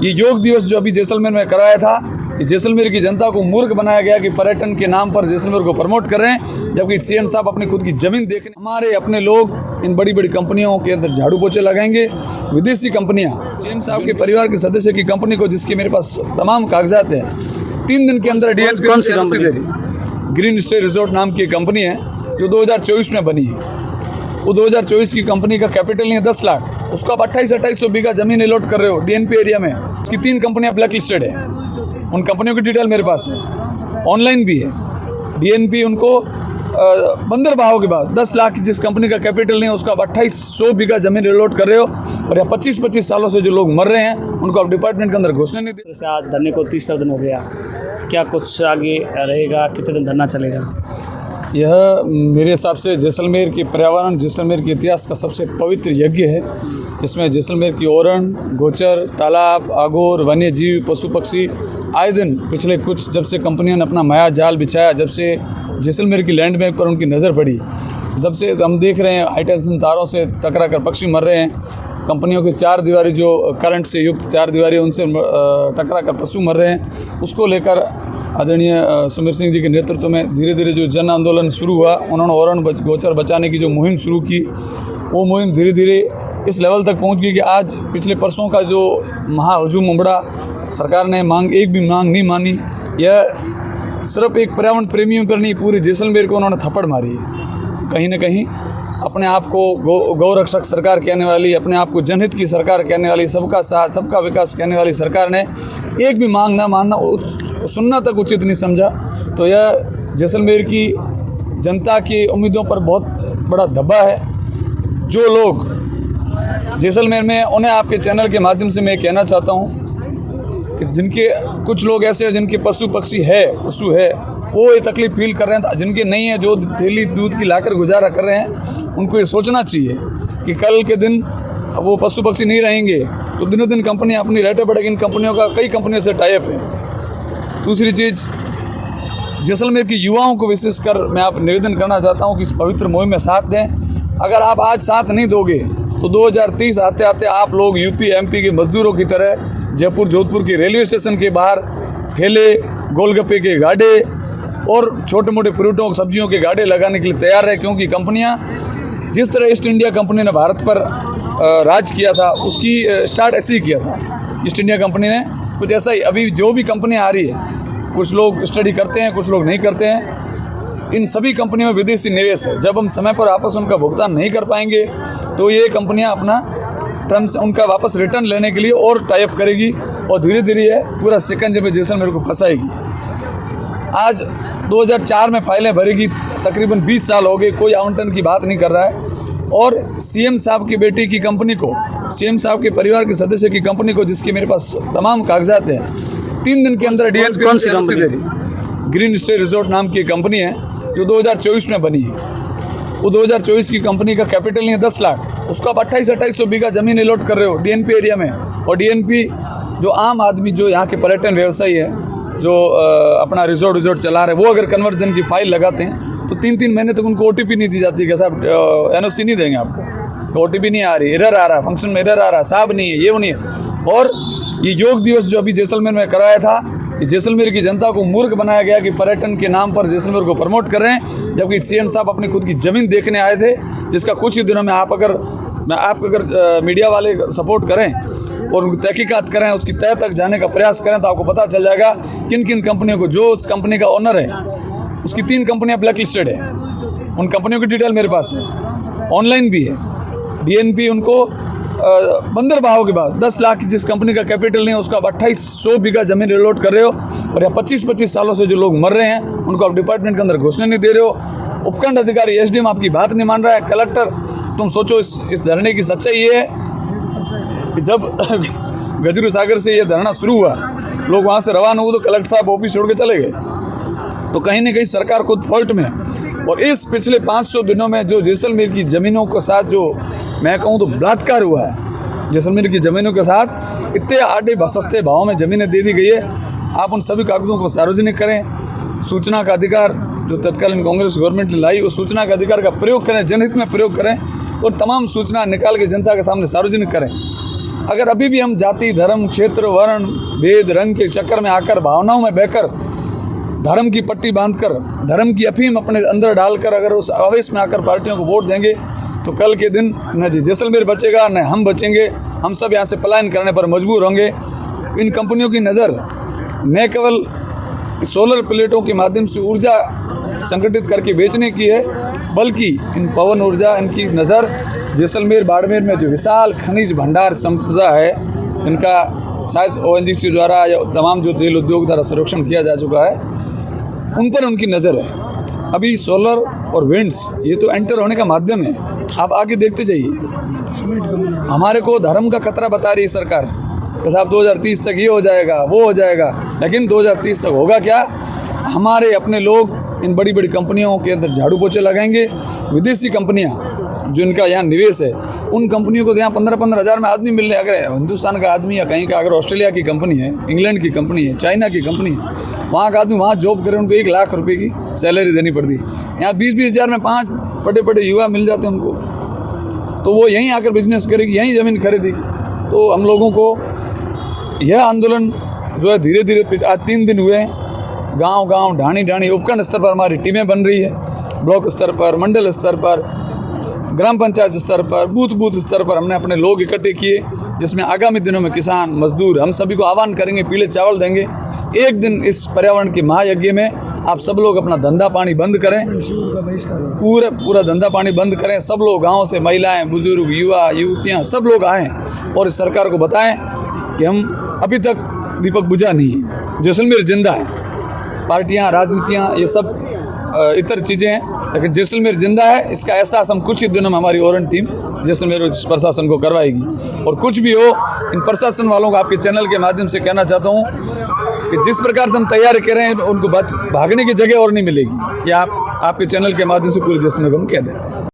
ये योग दिवस जो अभी जैसलमेर में कराया था, ये जैसलमेर की जनता को मूर्ख बनाया गया कि पर्यटन के नाम पर जैसलमेर को प्रमोट कर रहे हैं, जबकि सीएम साहब अपनी खुद की जमीन देखने हमारे अपने लोग इन बड़ी बड़ी कंपनियों के अंदर झाड़ू पोछे लगाएंगे। विदेशी कंपनियां सीएम साहब के परिवार के सदस्य की कंपनी को, जिसके मेरे पास तमाम कागजात हैं, 3 दिन के अंदर डीएलपी कौन सी कंपनी? ग्रीन स्टे रिजॉर्ट नाम की कंपनी है जो 2024 में बनी है। वो 2024 की कंपनी का कैपिटल नहीं है 10 लाख, उसको आप 2800 बीघा जमीन अलॉट कर रहे हो डीएनपी एरिया में। उसकी 3 कंपनियां ब्लैक लिस्टेड है। उन कंपनियों की डिटेल मेरे पास है, ऑनलाइन भी है। डीएनपी उनको बंदर बहाव के बाद 10 लाख की जिस कंपनी का कैपिटल नहीं है उसका आप 2800 बीघा जमीन अलॉट कर रहे हो, और यहाँ 25-25 सालों से जो लोग मर रहे हैं उनको आप डिपार्टमेंट के अंदर घोषणा नहीं दे। आज धरने को 30 दिन हो गया, क्या कुछ आगे रहेगा, कितने दिन धरना चलेगा? यह मेरे हिसाब से जैसलमेर के पर्यावरण, जैसलमेर के इतिहास का सबसे पवित्र यज्ञ है, जिसमें जैसलमेर की ओरण, गोचर, तालाब, आगोर, वन्य जीव, पशु पक्षी आए दिन पिछले कुछ जब से कंपनियों ने अपना माया जाल बिछाया, जब से जैसलमेर की लैंड बैंक पर उनकी नज़र पड़ी, जब से हम देख रहे हैं हाई टेंशन तारों से टकरा कर पक्षी मर रहे हैं। कंपनियों की 4 दीवारी जो करंट से युक्त 4 दीवारी उनसे टकरा कर पशु मर रहे हैं, उसको लेकर आदरणीय सुमेर सिंह जी के नेतृत्व में धीरे धीरे जो जन आंदोलन शुरू हुआ, उन्होंने ओरण गोचर बचाने की जो मुहिम शुरू की, वो मुहिम धीरे धीरे इस लेवल तक पहुंच गई कि आज पिछले परसों का जो महाहुजूम उमड़ा, सरकार ने एक भी मांग नहीं मानी। यह सिर्फ एक पर्यावरण प्रेमियों पर नहीं, पूरे जैसलमेर को उन्होंने थप्पड़ मारी है। कहीं ना कहीं अपने आप को गौरक्षक सरकार कहने वाली, अपने आप को जनहित की सरकार कहने वाली, सबका साथ सबका विकास कहने वाली सरकार ने एक भी मांग ना मानना, सुनना तक उचित नहीं समझा। तो यह जैसलमेर की जनता की उम्मीदों पर बहुत बड़ा धब्बा है। जो लोग जैसलमेर में, उन्हें आपके चैनल के माध्यम से मैं कहना चाहता हूँ कि जिनके कुछ लोग ऐसे हैं जिनके पशु है, वो ये तकलीफ फील कर रहे हैं, जिनके नहीं है, जो डेली दूध की लाकर गुजारा कर रहे हैं, उनको ये सोचना चाहिए कि कल के दिन वो पशु पक्षी नहीं रहेंगे तो दिनों दिन कंपनी अपनी रेटें बढ़ेगी। इन कंपनियों का कई कंपनियों से टाई अप है। दूसरी चीज़, जैसलमेर की युवाओं को विशेषकर मैं आप निवेदन करना चाहता हूँ कि इस पवित्र मुहिम में साथ दें। अगर आप आज साथ नहीं दोगे तो 2030 आते आते आप लोग यूपी एमपी के मजदूरों की तरह जयपुर जोधपुर के रेलवे स्टेशन के बाहर ठेले, गोलगप्पे के गाड़े और छोटे मोटे फ्रूटों सब्जियों के गाड़े लगाने के लिए तैयार है। क्योंकि कंपनियां, जिस तरह ईस्ट इंडिया कंपनी ने भारत पर राज किया था, उसकी स्टार्ट ऐसे ही किया था ईस्ट इंडिया कंपनी ने, कुछ ऐसा ही। अभी जो भी कंपनियां आ रही है, कुछ लोग स्टडी करते हैं, कुछ लोग नहीं करते हैं। इन सभी कंपनियों में विदेशी निवेश है। जब हम समय पर वापस उनका भुगतान नहीं कर पाएंगे तो ये कंपनियां अपना टर्म्स उनका वापस रिटर्न लेने के लिए और टाई अप करेगी, और धीरे धीरे ये पूरा शिकंजे में जैसलमेर को फंसाएगी। आज 2004 में फाइलें भरेगी, तकरीबन 20 साल हो गए, कोई आवंटन की बात नहीं कर रहा है। और सीएम साहब की बेटी की कंपनी को, सीएम साहब के परिवार के सदस्य की कंपनी को, जिसके मेरे पास तमाम कागजात हैं, 3 दिन के अंदर डीएलपी कौन सी कंपनी? ग्रीन स्टे रिजॉर्ट नाम की कंपनी है जो 2024 में बनी है। वो 2024 की कंपनी का कैपिटल नहीं है 10 लाख, उसको आप 2800 बीघा जमीन अलॉट कर रहे हो डीएनपी एरिया में। और डीएनपी जो आम आदमी, जो यहाँ के पर्यटन व्यवसायी है, जो अपना रिजॉर्ट चला रहे हैं, वो अगर कन्वर्जन की फाइल लगाते हैं तो 3-3 महीने तक उनको ओटीपी नहीं दी जाती कि साहब एनओसी नहीं देंगे आपको, तो ओटीपी नहीं आ रही, एरर आ रहा है, फंक्शन में एरर आ रहा है, साहब नहीं है, ये वो नहीं है। और ये योग दिवस जो अभी जैसलमेर में कराया था, ये जैसलमेर की जनता को मूर्ख बनाया गया कि पर्यटन के नाम पर जैसलमेर को प्रमोट कर रहे हैं, जबकि सीएम साहब अपनी खुद की ज़मीन देखने आए थे, जिसका कुछ ही दिनों में आप अगर मीडिया वाले सपोर्ट करें और उनकी तहकीकात करें, उसकी तह तक जाने का प्रयास करें, तो आपको पता चल जाएगा किन किन कंपनियों को, जो उस कंपनी का ओनर है, उसकी 3 कंपनियां ब्लैक लिस्टेड है। उन कंपनियों की डिटेल मेरे पास है, ऑनलाइन भी है। डीएनपी उनको बंदर बहाव के बाद 10 लाख की जिस कंपनी का कैपिटल नहीं है उसका आप 2800 बीघा जमीन अलॉट कर रहे हो, और यहाँ 25-25 सालों से जो लोग मर रहे हैं उनको आप डिपार्टमेंट के अंदर घोषणा नहीं दे रहे हो। उपखंड अधिकारी एसडीएम आपकी बात नहीं मान रहा है। कलेक्टर, तुम सोचो इस धरने की सच्चाई ये है कि जब गजरू सागर से ये धरना शुरू हुआ, लोग वहाँ से रवाना हुए तो कलेक्टर साहब ऑफिस छोड़ के चले गए। तो कहीं ना कहीं सरकार खुद फॉल्ट में है। और इस पिछले 500 दिनों में जो जैसलमेर की ज़मीनों के साथ जो मैं कहूँ तो बलात्कार हुआ है, जैसलमेर की ज़मीनों के साथ इतने आड़े सस्ते भाव में ज़मीनें दे दी गई है। आप उन सभी कागजों को सार्वजनिक करें। सूचना का अधिकार जो तत्कालीन कांग्रेस गवर्नमेंट ने लाई, उस सूचना का अधिकार का प्रयोग करें, जनहित में प्रयोग करें और तमाम सूचना निकाल के जनता के सामने सार्वजनिक करें। अगर अभी भी हम जाति, धर्म, क्षेत्र, वर्ण, भेद, रंग के चक्कर में आकर, भावनाओं में बहकर, धर्म की पट्टी बांधकर, धर्म की अफीम अपने अंदर डालकर अगर उस आवेश में आकर पार्टियों को वोट देंगे तो कल के दिन न जैसलमेर बचेगा न हम बचेंगे। हम सब यहाँ से पलायन करने पर मजबूर होंगे। इन कंपनियों की नज़र न केवल सोलर प्लेटों के माध्यम से ऊर्जा संगठित करके बेचने की है, बल्कि इन पवन ऊर्जा, इनकी नज़र जैसलमेर बाड़मेर में जो विशाल खनिज भंडार संपदा है, इनका शायद ONGC द्वारा या तमाम जो तेल उद्योग द्वारा संरक्षण किया जा चुका है, उन पर उनकी नज़र है। अभी सोलर और विंड्स ये तो एंटर होने का माध्यम है। आप आगे देखते जाइए। हमारे को धर्म का खतरा बता रही है सरकार कि साहब 2030 तक ये हो जाएगा, वो हो जाएगा, लेकिन 2030 तक होगा क्या? हमारे अपने लोग इन बड़ी बड़ी कंपनियों के अंदर झाड़ू पोछे लगाएंगे। विदेशी कंपनियां जिनका यहाँ निवेश है, उन कंपनियों को यहाँ 15-15 हज़ार में आदमी मिल रहे हैं। अगर हिंदुस्तान का आदमी या कहीं का, अगर ऑस्ट्रेलिया की कंपनी है, इंग्लैंड की कंपनी है, चाइना की कंपनी है, वहाँ का आदमी वहाँ जॉब करे, उनको 1 लाख रुपए की सैलरी देनी पड़ती है। यहाँ 20-20 हज़ार में 5 बड़े युवा मिल जाते हैं उनको, तो वो यहीं आकर बिजनेस करेगी, यहीं ज़मीन खरीदेगी। तो हम लोगों को यह आंदोलन जो है धीरे धीरे, आज 3 दिन हुए हैं, गांव-गांव, ढाणी-ढाणी, उपखंड स्तर पर हमारी टीमें बन रही है, ब्लॉक स्तर पर, मंडल स्तर पर, ग्राम पंचायत स्तर पर, बूथ स्तर पर हमने अपने लोग इकट्ठे किए, जिसमें आगामी दिनों में किसान, मजदूर, हम सभी को आह्वान करेंगे, पीले चावल देंगे। एक दिन इस पर्यावरण के महायज्ञ में आप सब लोग अपना धंधा पानी बंद करें, पूरा धंधा पानी बंद करें। सब लोग गाँव से, महिलाएँ, बुजुर्ग, युवा, युवतियाँ, सब लोग आएँ और इस सरकार को बताएँ कि हम अभी तक दीपक बुझा नहीं है, जैसलमेर जिंदा है। पार्टियां, राजनीतियां, ये सब इतर चीज़ें हैं, लेकिन जैसलमेर जिंदा है। इसका एहसास हम कुछ ही दिनों में हमारी ओरेंट टीम जैसलमेर प्रशासन को करवाएगी। और कुछ भी हो, इन प्रशासन वालों को आपके चैनल के माध्यम से कहना चाहता हूँ कि जिस प्रकार से हम तैयारी कर रहे हैं, उनको भागने की जगह और नहीं मिलेगी। ये आपके चैनल के माध्यम से पूरे जैसलमेर को हम कह दें।